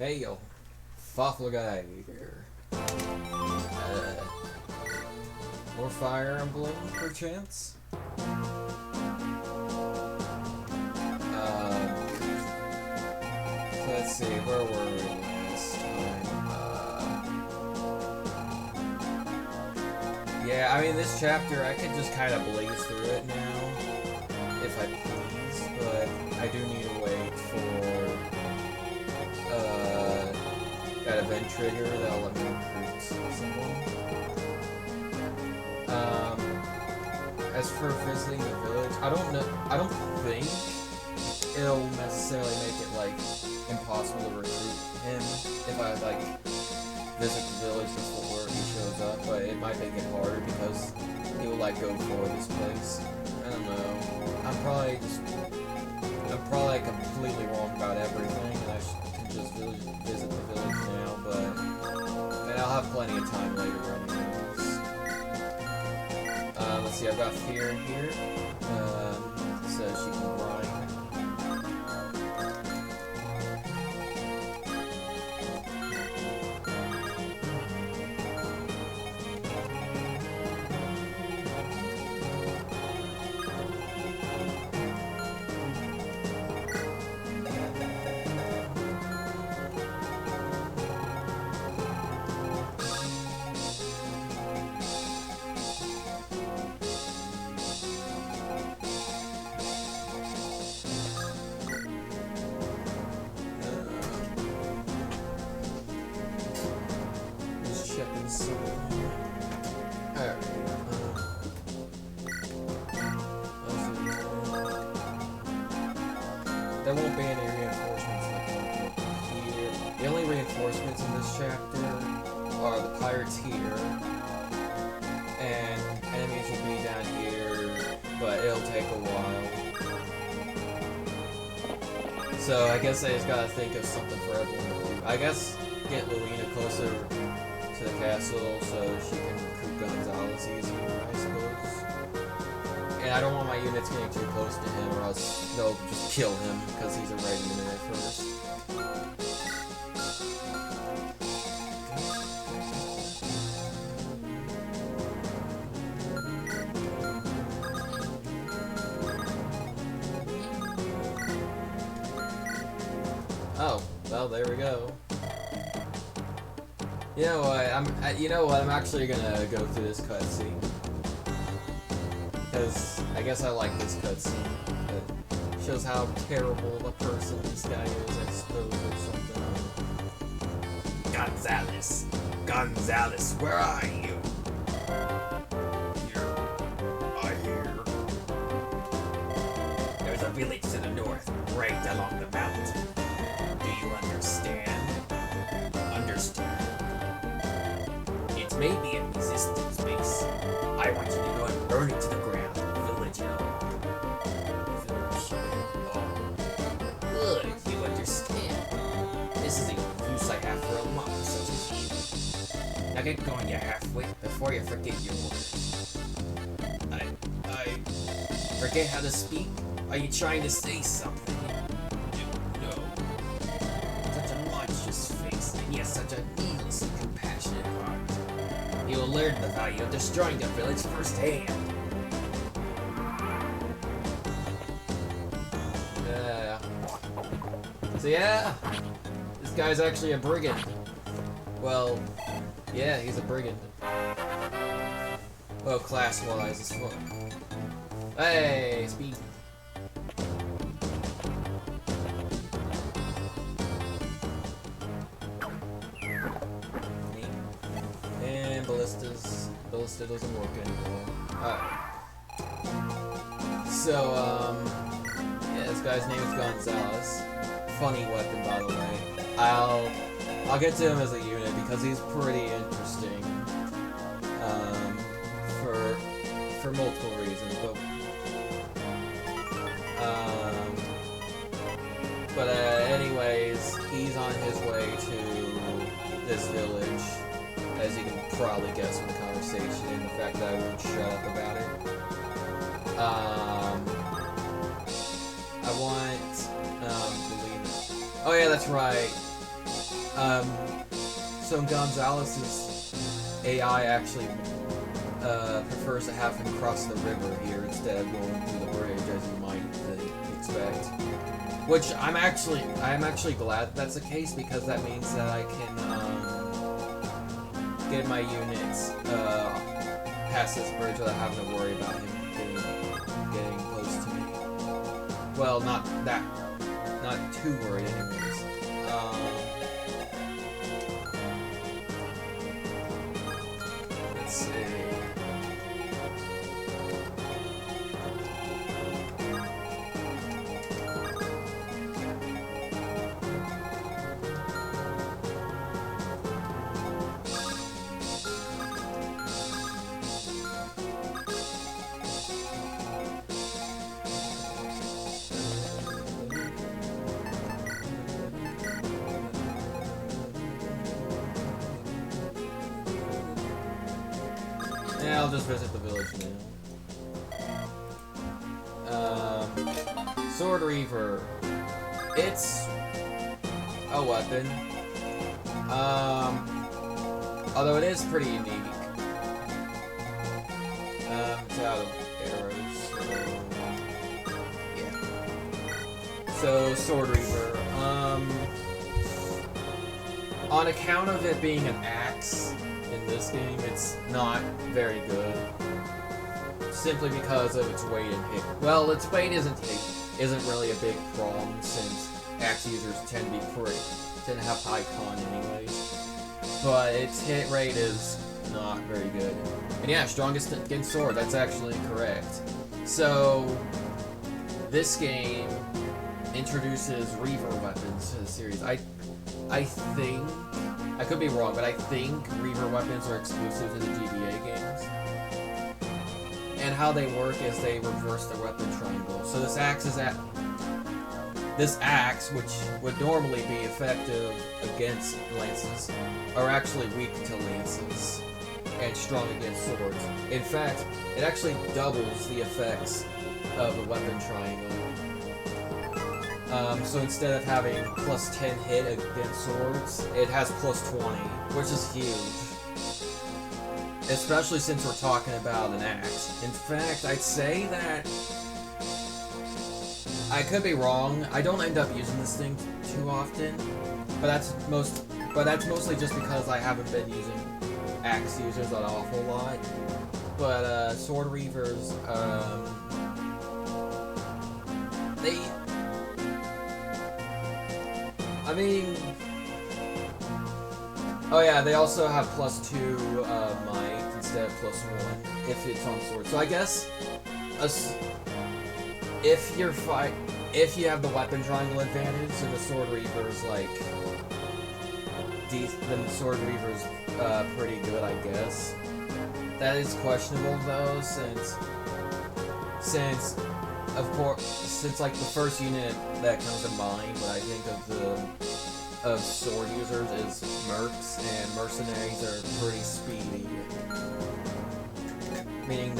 Hey yo, Fafla guy here. More Fire Emblem, perchance? So let's see, where were we last time? Yeah, I mean, this chapter, I could just kind of blaze through it now, if I please, but I do need to wait for that event trigger that'll let me recruit someone. As for visiting the village, I don't think it'll necessarily make it, like, impossible to recruit him if I, like, visit the village before he shows up, but it might make it harder because he will, like, go for this place. I don't know. I'm probably completely wrong about everything, and I can just visit the village now, but and I'll have plenty of time later anyways. Let's see, I've got Fear in here. So she can grind. There won't be any reinforcements like that here. The only reinforcements in this chapter are the pirates here, and enemies will be down here, but it'll take a while. So I guess I just gotta think of something for everyone to do. I guess get Luina closer to the castle so she can recruit Gonzalez easier, I suppose. And I don't want my units getting too close to him, or else they'll just kill him because he's a red unit at first. Oh, well, there we go. You know what? I'm actually gonna go through this cutscene. Because I guess I like this cutscene. It shows how terrible of a person this guy is, I suppose, or something. Gonzalez, where are you? I hear. There's a village to the north, right along the mountain. Do you understand? Understand? It may be a resistance base. I want you to go and burn it to the ground. Village Hill. Good, you understand. This is a use I have for a monk such as you. Now get going, you halfwit, before you forget your words. I forget how to speak? Are you trying to say something? No. Such a monstrous face, and yet such a needlessly compassionate heart. You will learn the value of destroying the village firsthand. Yeah. So yeah, this guy's actually a brigand. Well, yeah, he's a brigand. Well, class-wise, it's fun. Hey, speed. And Ballista doesn't work anymore. Alright. So, yeah, this guy's name is Gonzalez. Funny weapon, by the way. I'll get to him as a unit because he's pretty interesting. For multiple reasons, but anyways, he's on his way to this village, as you can probably guess from the conversation and the fact that I won't shut up about it. I want, Belina. Oh yeah, that's right. Um, so Gonzalez's AI actually prefers to have him cross the river here instead of going through the bridge, as you might expect. Which I'm actually glad that's the case, because that means that I can get my units past this bridge without having to worry about him getting close to me. Well, not too worried anyways. Let's see. Yeah, I'll just visit the village now. Sword Reaver. It's a weapon. Although it is pretty unique. It's out of arrows. So, yeah. So, Sword Reaver. On account of it being an axe in this game, it's not very good. Simply because of its weight and hit. Well, its weight isn't really a big problem, since axe users tend to have high con anyways. But its hit rate is not very good. And yeah, strongest against sword, that's actually correct. So this game introduces Reaver weapons to the series. I think, I could be wrong, but I think Reaver weapons are exclusive to the GBA games. And how they work is they reverse the weapon triangle. So this axe, which would normally be effective against lances, are actually weak to lances and strong against swords. In fact, it actually doubles the effects of the weapon triangle. So instead of having plus 10 hit against swords, it has plus 20, which is huge. Especially since we're talking about an axe. In fact, I'd say that I could be wrong. I don't end up using this thing too often, but that's mostly just because I haven't been using axe users an awful lot. But sword reavers, oh yeah, they also have plus 2 might instead of plus 1 if it's on sword. So I guess if you have the weapon triangle advantage, so the sword reaver's like the sword reaver's pretty good, I guess. That is questionable though, since of course, since like the first unit that comes to mind when I think of sword users is mercs, and mercenaries are pretty speedy. Meaning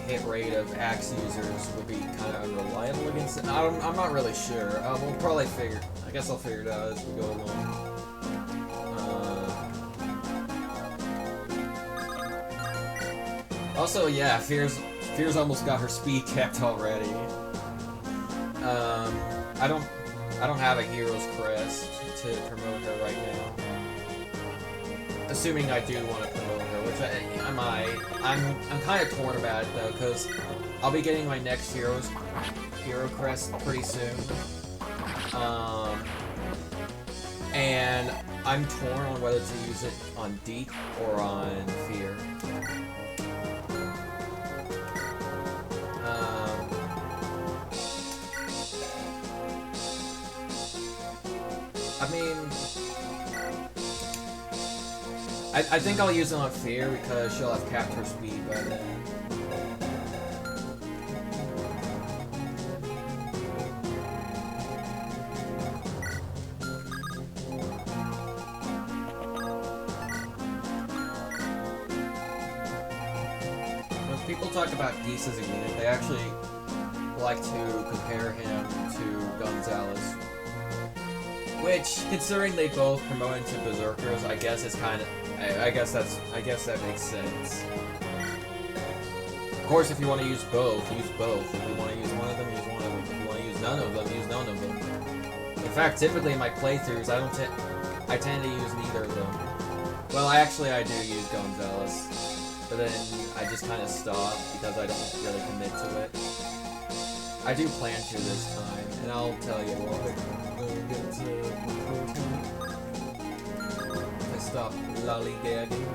hit rate of axe users would be kind of unreliable against it. I'm not really sure. We'll probably figure. I guess I'll figure it out as we go along. Also, yeah, Fear's almost got her speed capped already. I don't have a hero's crest to promote her right now. Assuming I do want to promote her, which I might. I'm kind of torn about it though, because I'll be getting my next hero crest pretty soon. And I'm torn on whether to use it on Deep or on Fear. I think I'll use it on Fear because she'll have capped her speed by then. When people talk about Geese as a unit, they actually like to compare him to Gonzalez. Which, considering they both promote into berserkers, I guess it's kind of. I guess that makes sense. Of course, if you want to use both, use both. If you want to use one of them, use one of them. If you want to use none of them, use none of them. In fact, typically in my playthroughs, I tend to use neither of them. Well, I do use Gonzalez, but then I just kind of stop because I don't really commit to it. I do plan to this time, and I'll tell you why. I stop lollygagging.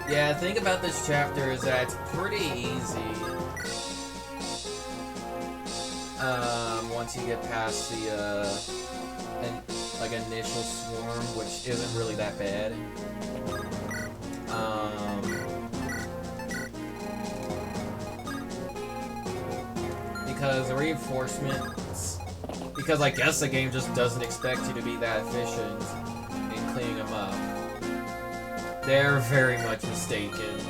Yeah, the thing about this chapter is that it's pretty easy. Once you get past the, initial swarm, which isn't really that bad. Because the reinforcements... Because I guess the game just doesn't expect you to be that efficient in cleaning them up. They're very much mistaken.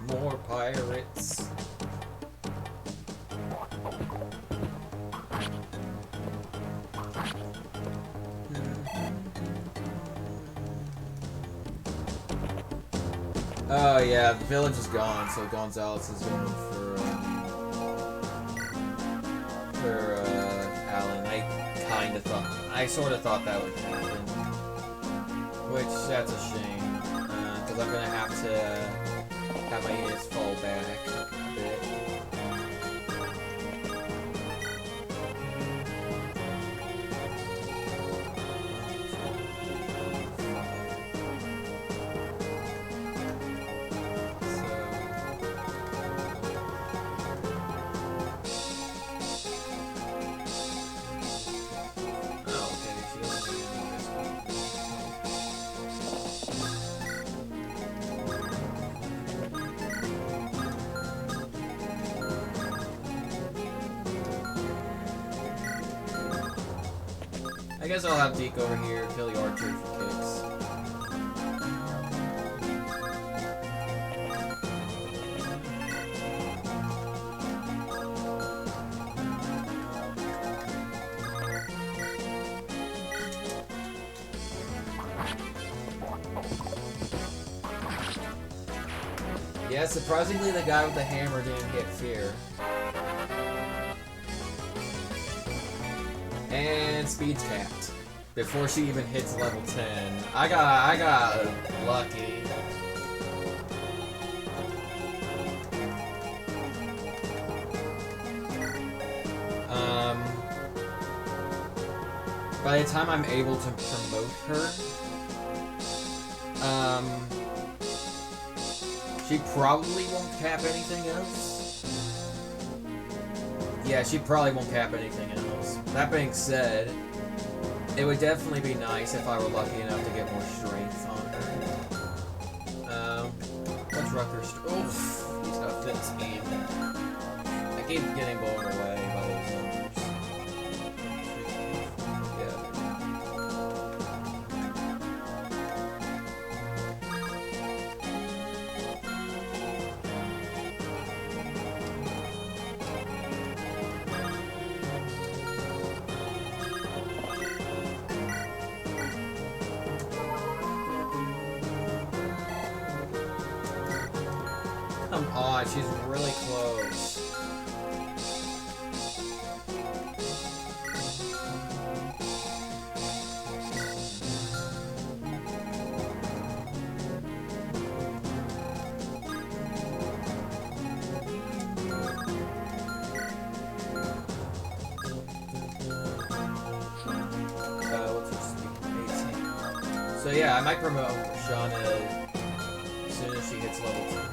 More pirates. Oh yeah, the village is gone, so Gonzalez is going for Alan. I sort of thought that would happen, which that's a shame, because I'm gonna have to have my units fall back a bit. I guess I'll have Deke over here kill the archer for kicks. Yeah, surprisingly the guy with the hammer didn't get fear. And speed's capped before she even hits level 10. I got lucky. By the time I'm able to promote her, she probably won't cap anything else. Yeah, she probably won't cap anything else. That being said, it would definitely be nice if I were lucky enough to get more strength on her. What's Rucker's... Oof, he's got fit speed. I keep getting blown away by those numbers. Come on, she's really close. yeah, I might promote Shauna as soon as she hits level 10.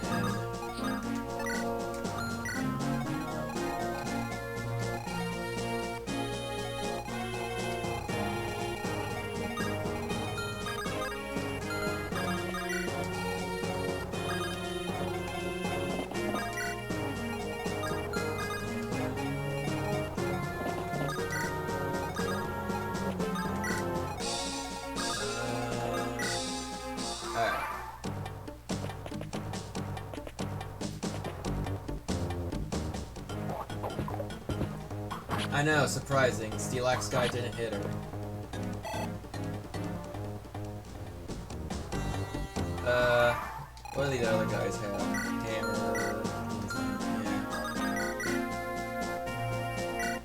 I know, surprising. Steel Axe guy didn't hit her. What do the other guys have? Hammer. Yeah.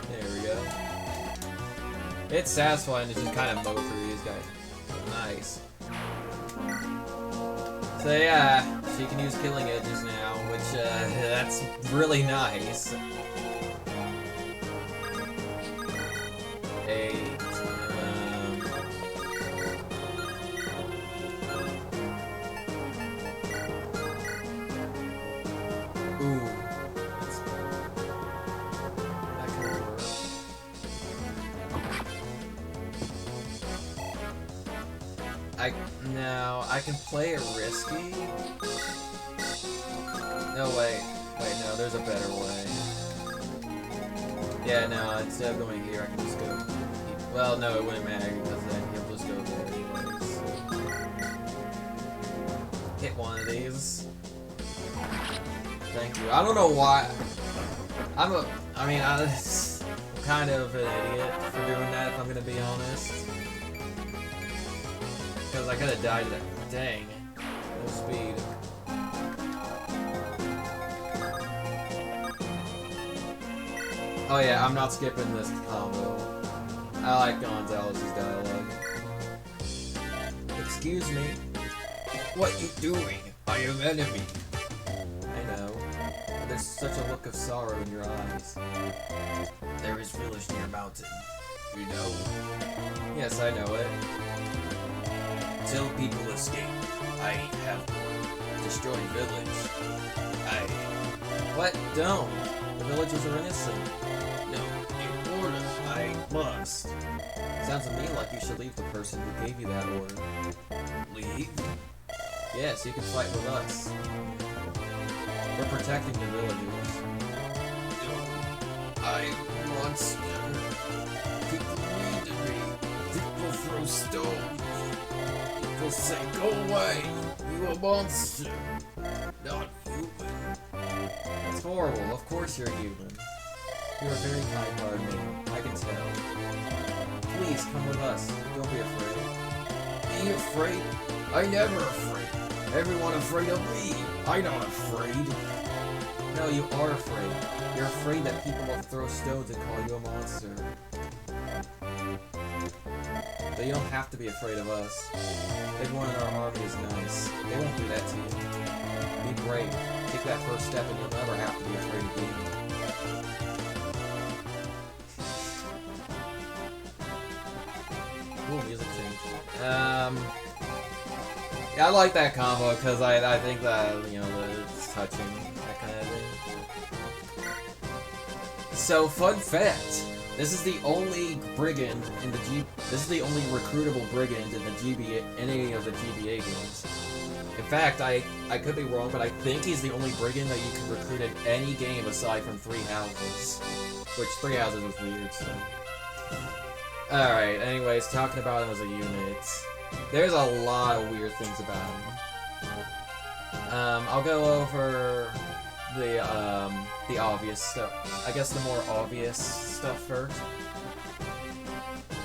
There we go. It's satisfying to just kind of mow through these guys. Nice. So yeah, she can use killing edges now, which that's really nice. 8. Ooh. That could work. No, I can play it risky. No, wait, no, there's a better way. Yeah, no, instead of going here, I can just go. Well, no, it wouldn't matter because then he'll just go there anyways. Hit one of these. Thank you. I don't know why. I'm kind of an idiot for doing that, if I'm gonna be honest. Because I could have died there. Dang. No speed. Oh yeah, I'm not skipping this combo. I like Gonzalez's dialogue. Excuse me. What you doing? I am enemy. I know. There's such a look of sorrow in your eyes. There is village near mountain. You know? Yes, I know it. Till people escape. I have destroyed village. What? Don't. The villagers are innocent. No, you order. I must. Sounds to me like you should leave the person who gave you that order. Leave? Yes, you can fight with us. We're protecting the villagers. No, I monster. People need to be. People throw stones. People say, go away. You a monster. Not human. That's horrible. Of course you're human. You're a very kind-hearted man. I can tell. Please, come with us. Don't be afraid. Be afraid? I never afraid. Everyone afraid of me. I'm not afraid. No, you are afraid. You're afraid that people will throw stones and call you a monster. But you don't have to be afraid of us. Everyone in our army is nice. They won't do that to you. Be brave. Take that first step and you'll never have to be afraid again. Ooh, music change. Yeah, I like that combo because I think that, you know, it's touching, that kind of thing. So, fun fact. This is the only brigand in the This is the only recruitable brigand in the any of the GBA games. In fact, I could be wrong, but I think he's the only brigand that you can recruit in any game aside from Three Houses. Which, Three Houses is weird, so... Alright, anyways, talking about him as a unit. There's a lot of weird things about him. I'll go over the obvious stuff. I guess the more obvious stuff first.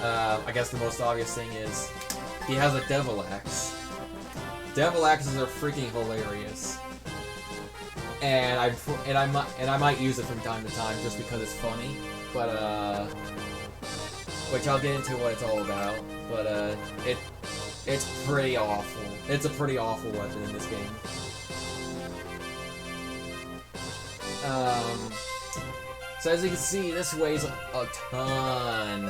I guess the most obvious thing is he has a devil axe. Devil axes are freaking hilarious, and I might use it from time to time just because it's funny. But which I'll get into what it's all about. But it's pretty awful. It's a pretty awful weapon in this game. So as you can see, this weighs a ton.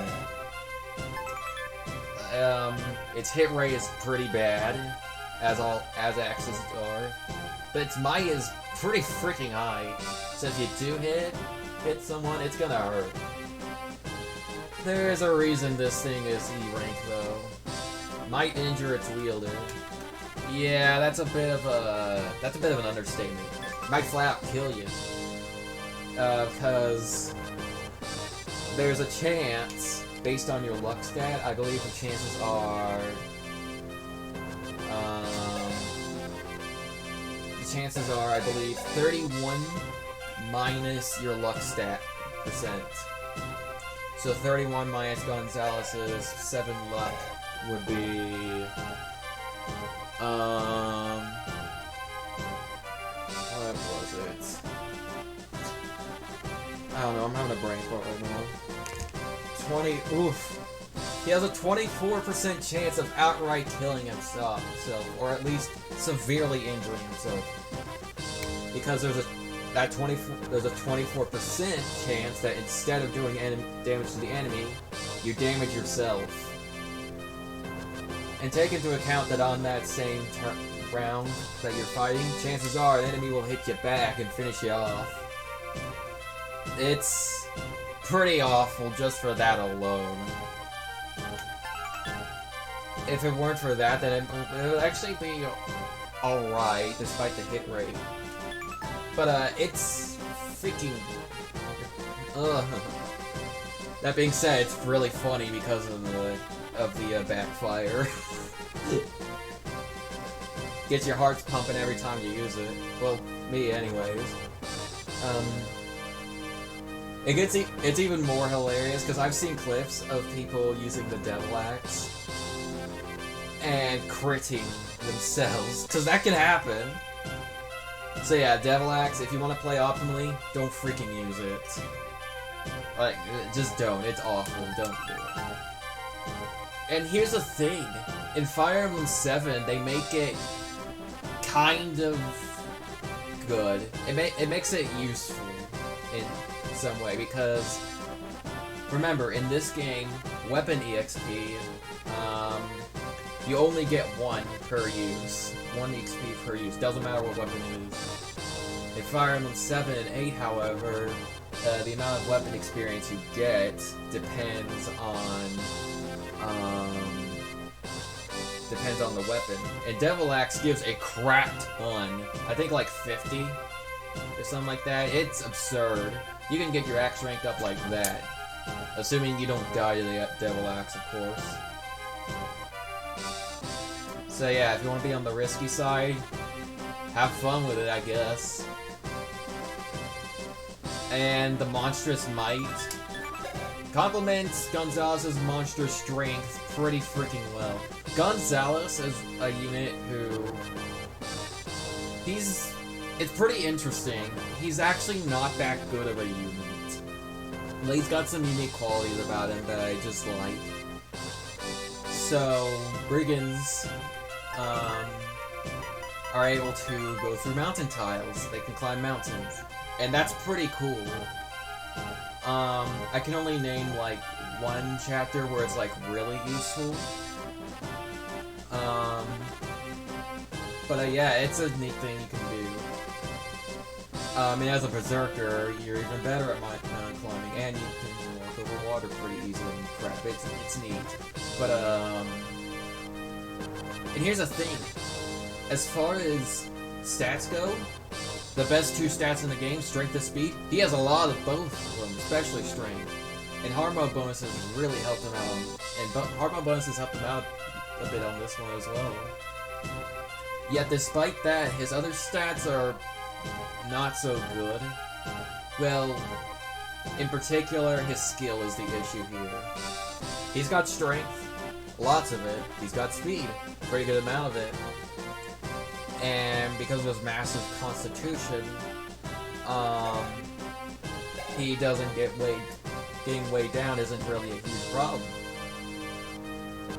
Its hit rate is pretty bad, as axes are, but its might is pretty freaking high. So if you do hit someone, it's gonna hurt. There's a reason this thing is E rank though. Might injure its wielder. Yeah, that's a bit of an understatement. Might flat out kill you. Because there's a chance, based on your luck stat, I believe the chances are, I believe, 31 minus your luck stat percent. So 31 minus Gonzalez's 7 luck would be, what was it? I don't know, I'm having a brain fart right now. 20, oof. He has a 24% chance of outright killing himself, or at least severely injuring himself. Because there's a 24% chance that instead of doing damage to the enemy, you damage yourself. And take into account that on that same round that you're fighting, chances are an enemy will hit you back and finish you off. It's pretty awful just for that alone. If it weren't for that, then it would actually be alright, despite the hit rate. But, it's freaking... Ugh. That being said, it's really funny because of the backfire. Gets your hearts pumping every time you use it. Well, me anyways. It's even more hilarious because I've seen clips of people using the Devil Axe and critting themselves, because that can happen. So yeah, Devil Axe, if you want to play optimally, don't freaking use it. Like, just don't. It's awful. Don't do it. And here's the thing. In Fire Emblem 7, they make it kind of good. It makes it useful in some way, because remember, in this game, weapon EXP, you only get 1 per use. 1 XP per use. Doesn't matter what weapon it is. In Fire Emblem 7 and 8, however, the amount of weapon experience you get depends on the weapon. And Devil Axe gives a crap ton. I think like 50 or something like that. It's absurd. You can get your axe ranked up like that. Assuming you don't die to the Devil Axe, of course. So yeah, if you want to be on the risky side, have fun with it, I guess. And the monstrous might complements Gonzalez's monstrous strength pretty freaking well. Gonzalez is a unit who... it's pretty interesting. He's actually not that good of a unit. He's got some unique qualities about him that I just like. So, brigands are able to go through mountain tiles. They can climb mountains. And that's pretty cool. I can only name, like, 1 chapter where it's, like, really useful. But yeah, it's a neat thing you can do. And as a berserker, you're even better at mountain climbing, and you can walk over water pretty easily and crap. It's neat. But, and here's the thing. As far as stats go, the best 2 stats in the game, strength and speed, he has a lot of both of them, especially strength. And hard mode bonuses really helped him out. And hard mode bonuses helped him out a bit on this one as well. Yet despite that, his other stats are not so good. Well, in particular, his skill is the issue here. He's got strength, lots of it. He's got speed, pretty good amount of it. And because of his massive constitution, he doesn't getting weighed down isn't really a huge problem.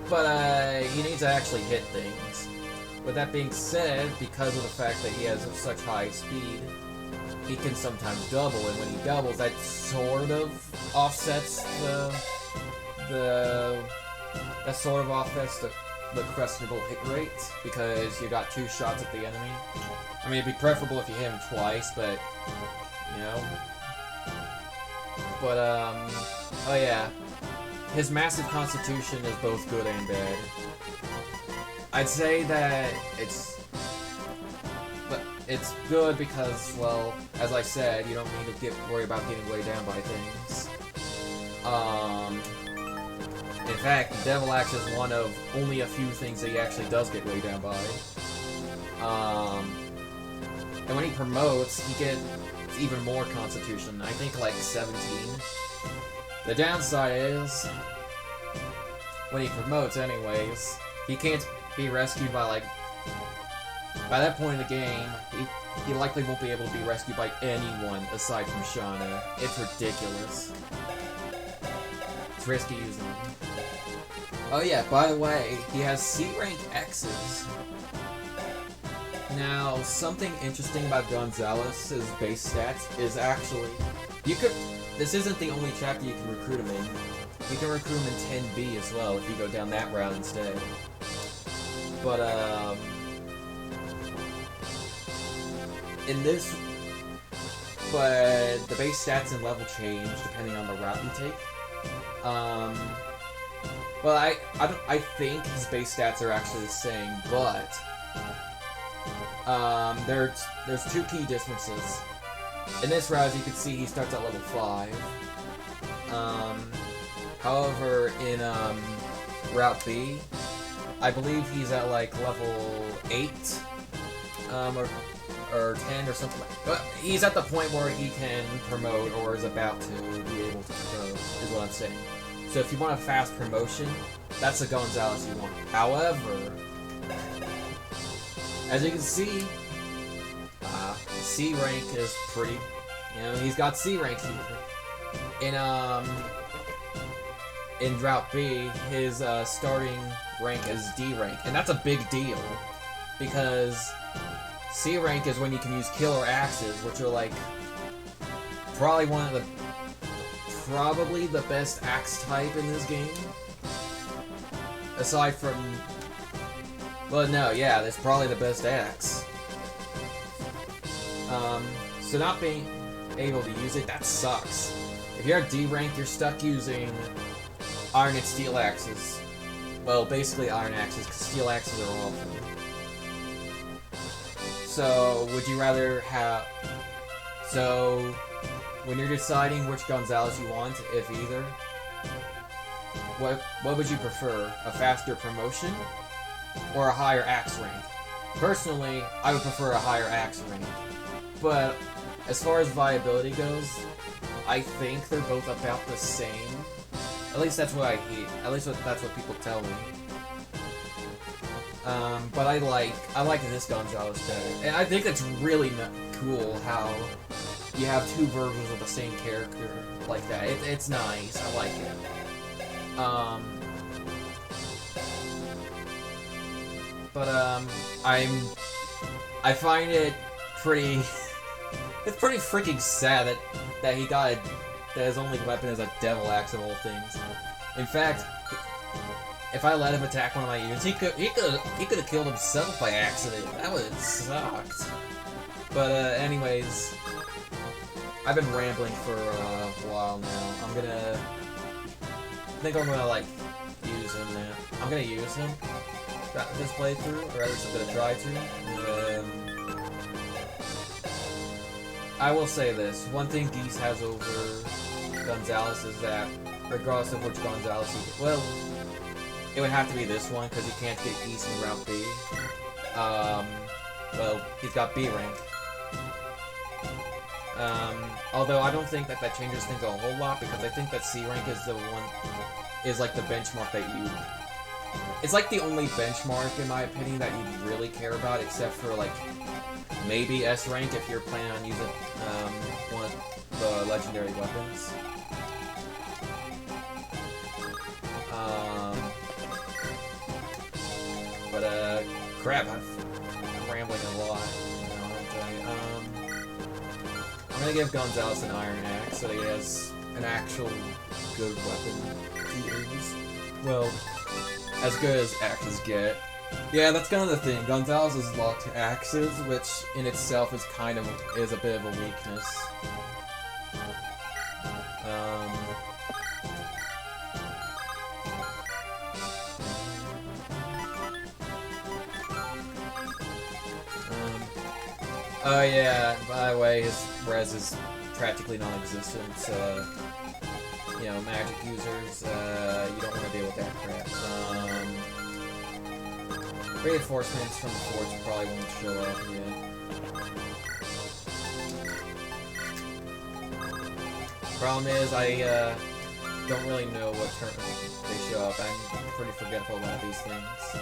But he needs to actually hit things. With that being said, because of the fact that he has such high speed, he can sometimes double, and when he doubles, that sort of offsets that sort of offsets the questionable hit rate, because you got 2 shots at the enemy. I mean, it'd be preferable if you hit him twice, but, you know. But, oh yeah. His massive constitution is both good and bad. I'd say that it's good because, well, as I said, you don't need to worry about getting weighed down by things. In fact, the Devil Axe is one of only a few things that he actually does get weighed down by. And when he promotes, he gets even more constitution. I think like 17. The downside is, when he promotes anyways, he can't be rescued by like... By that point in the game, he likely won't be able to be rescued by anyone aside from Shauna. It's ridiculous. It's risky using him. Oh yeah, by the way, he has C-rank X's. Now, something interesting about Gonzalez's base stats is actually... This isn't the only chapter you can recruit him in. You can recruit him in 10B as well if you go down that route instead. But, But the base stats and level change depending on the route you take. Well, I think his base stats are actually the same, but there's 2 key differences. In this route, as you can see, he starts at level 5. However, in Route B, I believe he's at like level 8, or 10 or something. But he's at the point where he can promote, or is about to be able to promote, is what I'm saying. So if you want a fast promotion, that's the Gonzalez you want. However, as you can see, C rank is pretty, he's got C rank here. In Route B, his starting rank is D rank, and that's a big deal, because C rank is when you can use killer axes, which are like probably the best axe type in this game. Aside from, well, no, yeah, that's probably the best axe. So not being able to use it, that sucks. If you're at D rank, you're stuck using iron and steel axes. Well, basically iron axes, because steel axes are awful. So, would you rather have... So, when you're deciding which Gonzalez you want, if either, what would you prefer? A faster promotion or a higher axe rank? Personally, I would prefer a higher axe rank. But as far as viability goes, I think they're both about the same. At least that's what I hear. At least that's what people tell me. But I like this Gonzalez better. And I think it's really cool how you have 2 versions of the same character like that. It's nice. I like it. I find it pretty... It's pretty freaking sad that he got that his only weapon is a devil axe of all things. In fact, if I let him attack one of my units, he could have killed himself by accident. That would have sucked. But anyways, I've been rambling for a while now. I think I'm gonna like use him now. I'm gonna use him this playthrough, or at least I'm gonna try to. I will say this, one thing Geese has over Gonzalez is that, regardless of which Gonzalez you get, well, it would have to be this one, because you can't get Geese in Route B. Well, he's got B rank. Although I don't think that changes things a whole lot, because I think that C rank is like the benchmark that you... It's like the only benchmark, in my opinion, that you really care about, except for, like, maybe S rank if you're planning on using one of the legendary weapons. Crap, I'm rambling a lot. I'm gonna give Gonzalez an Iron Axe so he has an actual good weapon to use. Well, as good as axes get. Yeah, that's kind of the thing. Gonzalez is locked to axes, which in itself is a bit of a weakness. Oh yeah, by the way, his res is practically non-existent, so, you know, magic users, you don't want to deal with that crap. Reinforcements from the forts probably won't show up, yeah. Problem is, I, don't really know what turn they show up. I'm pretty forgetful about these things.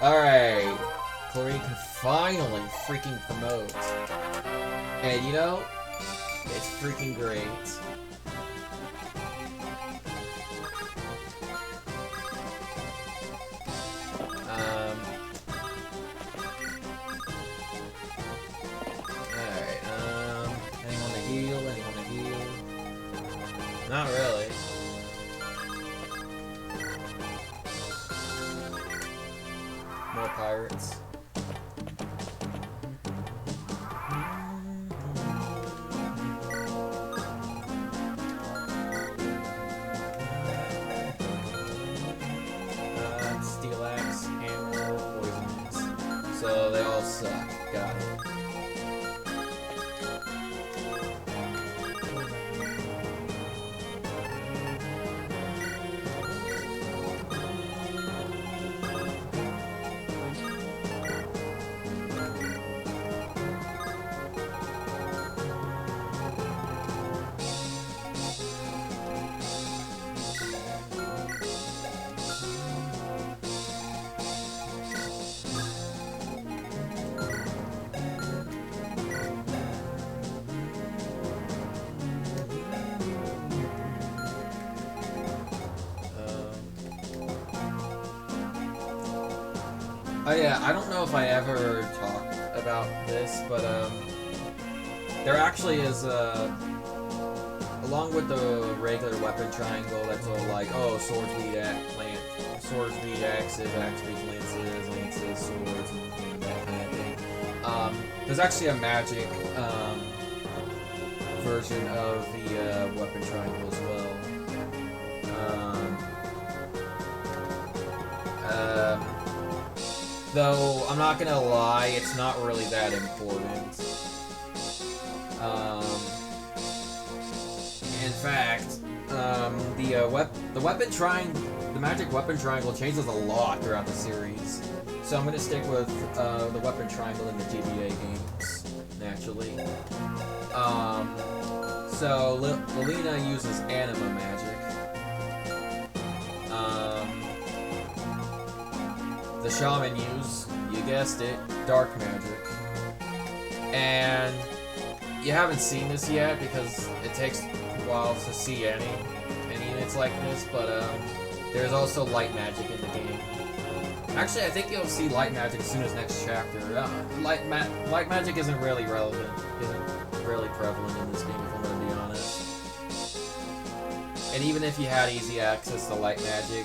Alright, Clarine can finally freaking promote. And you know, it's freaking great. Alright, anyone to heal? Anyone to heal? Not really. More pirates. Steel axe, hammer, poison axe. So they all suck. Got it. Oh yeah, I don't know if I ever talked about this, but there actually is along with the regular weapon triangle that's all like, oh, swords beat axes, axe beat lances, swords, and that kind of thing. There's actually a magic version of the weapon triangle as well. Though, I'm not gonna lie, it's not really that important. In fact, the magic weapon triangle changes a lot throughout the series. So I'm gonna stick with the weapon triangle in the GBA games, naturally. So Lilina uses anima magic. The shaman you guessed it, dark magic. And you haven't seen this yet because it takes a while to see any units like this, but there's also light magic in the game. Actually, I think you'll see light magic as soon as next chapter. Light magic isn't really relevant, isn't really prevalent in this game, if I'm gonna be honest. And even if you had easy access to light magic,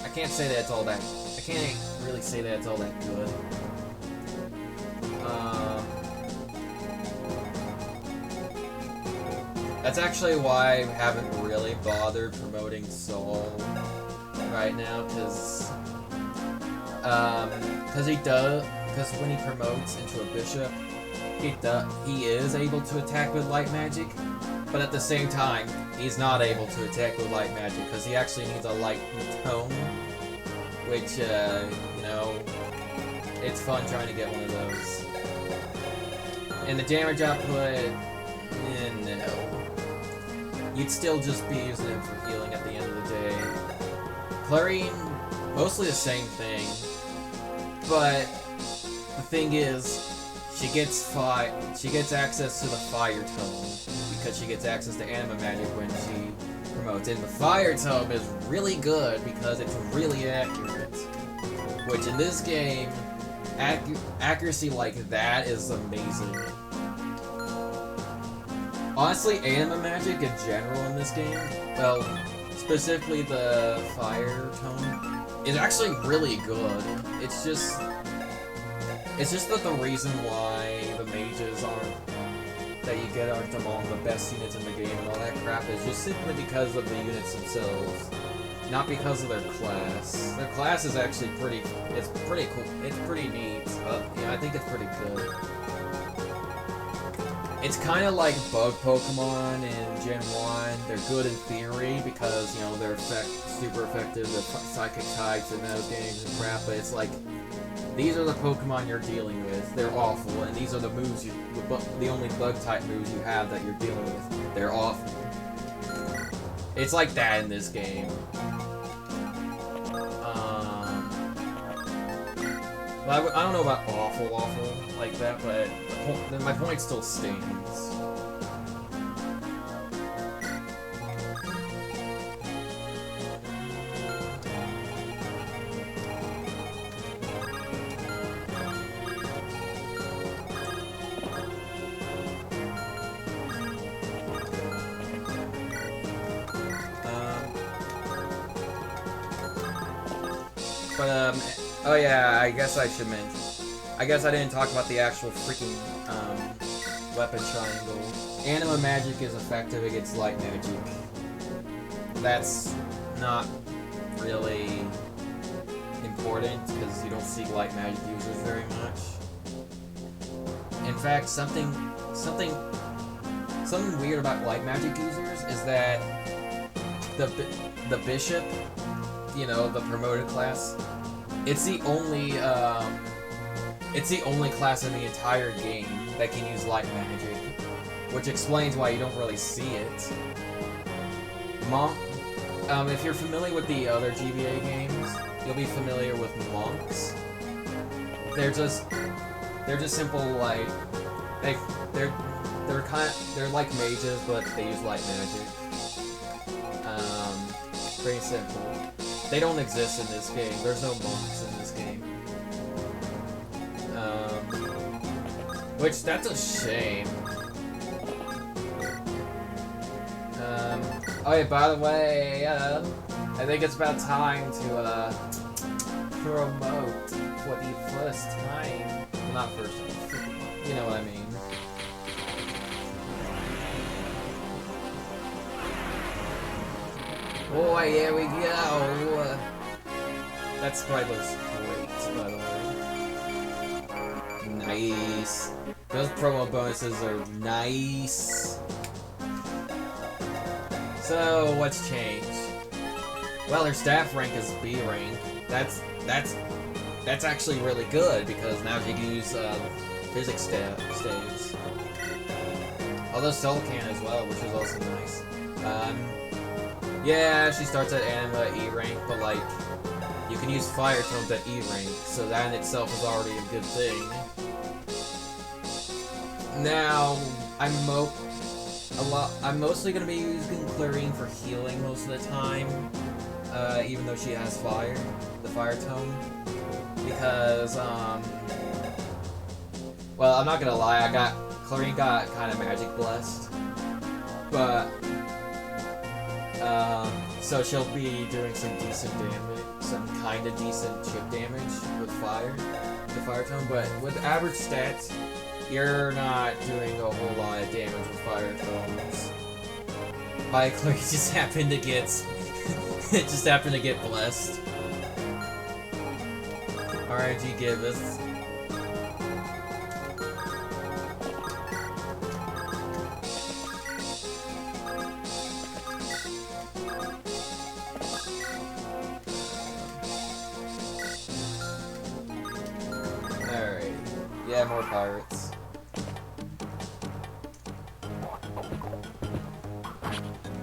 I can't say that it's all that. I can't really say that it's all that good. That's actually why I haven't really bothered promoting Saul right now, because when he promotes into a bishop, he is able to attack with light magic, but at the same time, he's not able to attack with light magic because he actually needs a light tome, which, you know, it's fun trying to get one of those. And the damage output, no. You'd still just be using him for healing at the end of the day. Clarine, mostly the same thing, but the thing is, she gets access to the fire tome because she gets access to anima magic when she promotes. And the fire tome is really good because it's really accurate. Which in this game, accuracy like that is amazing. Honestly, anima magic in general in this game, well, specifically the fire tone, is actually really good. It's just that the reason why the mages that you get aren't among the best units in the game and all that crap is just simply because of the units themselves, not because of their class. Their class is actually pretty cool. It's pretty neat. Yeah, I think it's pretty good. It's kind of like bug Pokemon in Gen 1. They're good in theory because, you know, they're super effective, they're psychic types in those games and crap, but it's like, these are the Pokemon you're dealing with. They're awful, and these are the moves the only bug type moves you have that you're dealing with. They're awful. It's like that in this game. Well, I don't know about awful like that, but my point still stands. Oh yeah, I guess I should mention. I guess I didn't talk about the actual freaking weapon triangle. Anima magic is effective against light magic. That's not really important because you don't see light magic users very much. In fact, something weird about light magic users is that the bishop, you know, the promoted class, it's the only class in the entire game that can use light magic, which explains why you don't really see it. If you're familiar with the other GBA games, you'll be familiar with monks. They're just simple, like they're like mages, but they use light magic. Pretty simple. They don't exist in this game. There's no monks in this game. Which, that's a shame. Oh yeah, by the way, I think it's about time to, promote for the first time. Well, not first time. You know what I mean. Boy, here we go! That sprite looks great, by the way. Nice. Those promo bonuses are nice. So, what's changed? Well, her staff rank is B rank. That's actually really good because now she can use physics staves. Although Soul can as well, which is also nice. Yeah, she starts at Anima E rank, but like, you can use fire tones at E rank, so that in itself is already a good thing. Now, I'm mostly gonna be using Clarine for healing most of the time, even though she has fire, the fire tone, because well, I'm not gonna lie, Clarine got kind of magic blessed, but so she'll be doing some decent damage, some kind of decent chip damage with fire, the fire tone, but with average stats, you're not doing a whole lot of damage with fire tones. My Clarine just happened to get, it just happened to get blessed. RNG give us. Yeah, more pirates.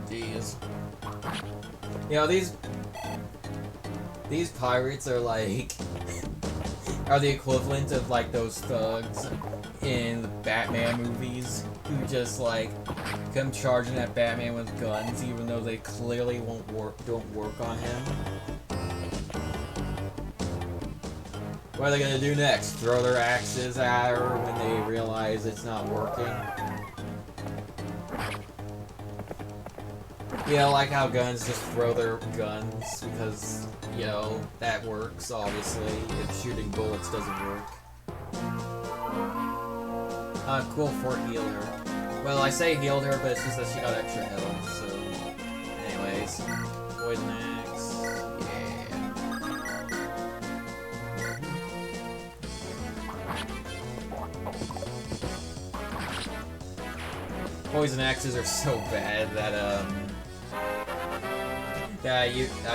Jeez. You know, these pirates are like are the equivalent of like those thugs in the Batman movies who just like come charging at Batman with guns even though they clearly don't work on him. What are they gonna do next? Throw their axes at her when they realize it's not working? You know, like how guns just throw their guns because, you know, that works, obviously. If shooting bullets doesn't work. Cool, Fort healed her. Well, I say healed her, but it's just that she got extra health, so... Anyways. Poison Axe. Yeah. Poison Axes are so bad that, yeah, I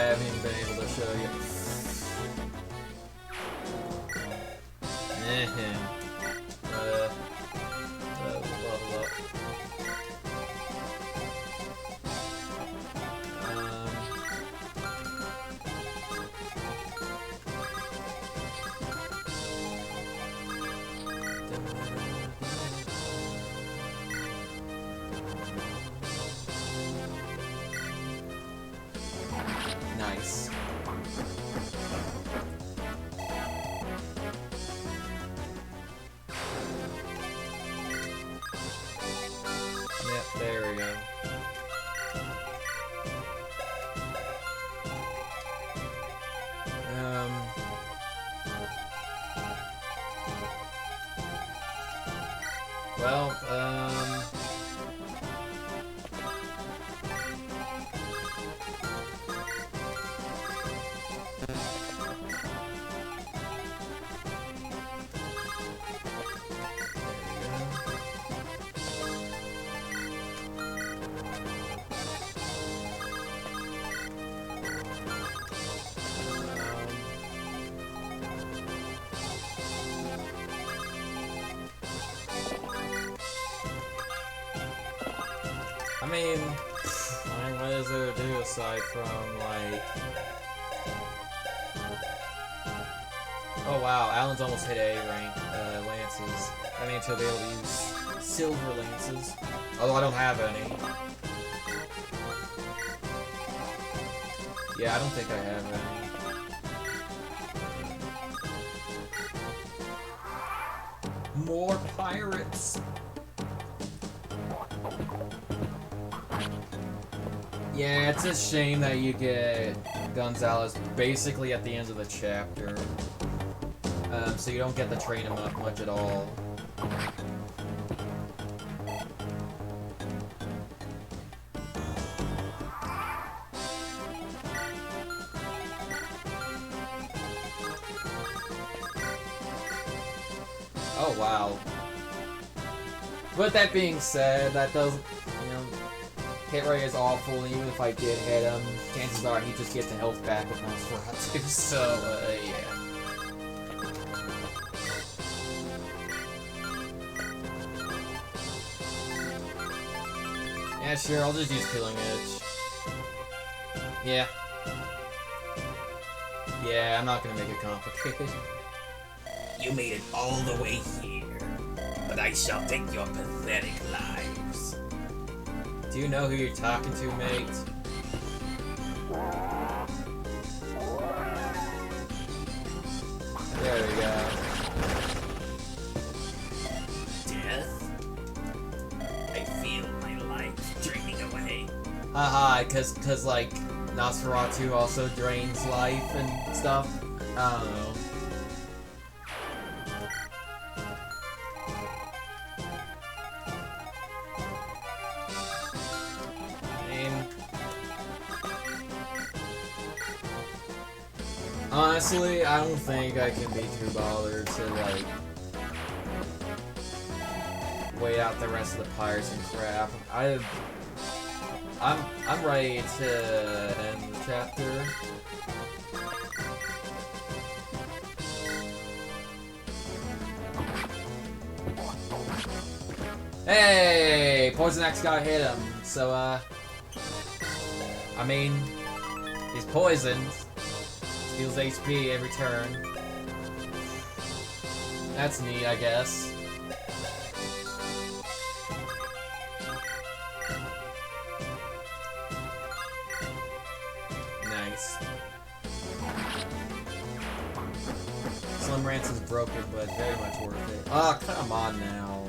haven't even been able to show you. Level up. Nice. Yep, there we go. Well, I mean, what is there to do aside from, like... Oh wow, Alan's almost hit A rank, lances. I mean, to be able to use silver lances. Although I don't have any. Yeah, I don't think I have any. More pirates! Yeah, it's a shame that you get Gonzalez basically at the end of the chapter. So you don't get to train him up much at all. Oh, wow. But that being said, that doesn't, you know, hit rate is awful, and even if I did hit him, chances are he just gets the health back with Nosferatu, so, yeah. Yeah, sure, I'll just use Killing Edge. Yeah. Yeah, I'm not gonna make it complicated. You made it all the way here, but I shall take your pathetic lives. Do you know who you're talking to, mate? There we go. Death? I feel my life draining away. Haha, cause like, Nosferatu also drains life and stuff. I don't know. Honestly, I don't think I can be too bothered to, like, wait out the rest of the pirates and crap. I'm ready to end the chapter. Hey! Poison Axe got hit him, so, I mean, he's poisoned. Heals HP every turn. That's neat, I guess. Nice. So Rants is broken, but very much worth it. Ah, come on now.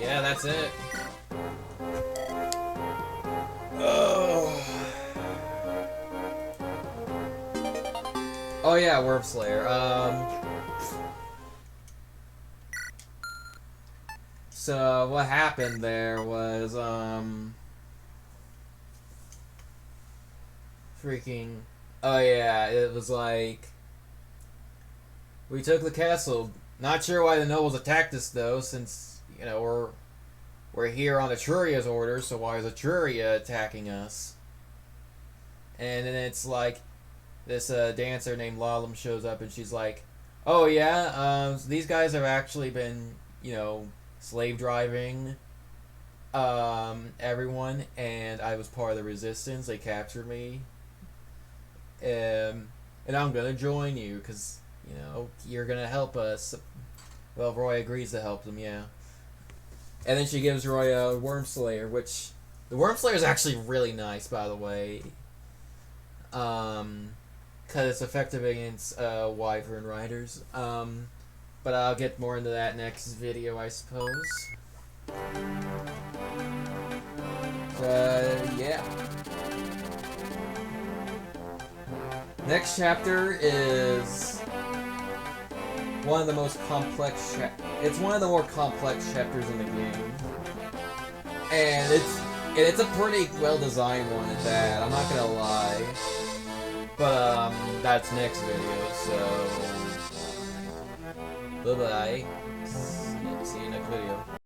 Yeah, that's it. Oh yeah, Worm Slayer. So what happened there was freaking. Oh yeah, it was like we took the castle. Not sure why the nobles attacked us though, since you know we're here on Etruria's orders. So why is Etruria attacking us? And then it's like this dancer named Lalum shows up, and she's like, "Oh yeah, these guys have actually been, you know, slave driving everyone, and I was part of the resistance. They captured me, and I'm gonna join you because you know you're gonna help us." Well, Roy agrees to help them, yeah. And then she gives Roy a Worm Slayer, which the Worm Slayer is actually really nice, by the way. Because it's effective against Wyvern Riders. But I'll get more into that next video, I suppose. Yeah. Next chapter is one of the most complex. It's one of the more complex chapters in the game, and it's a pretty well designed one at that. I'm not gonna lie. But that's next video. So bye bye. See you next video.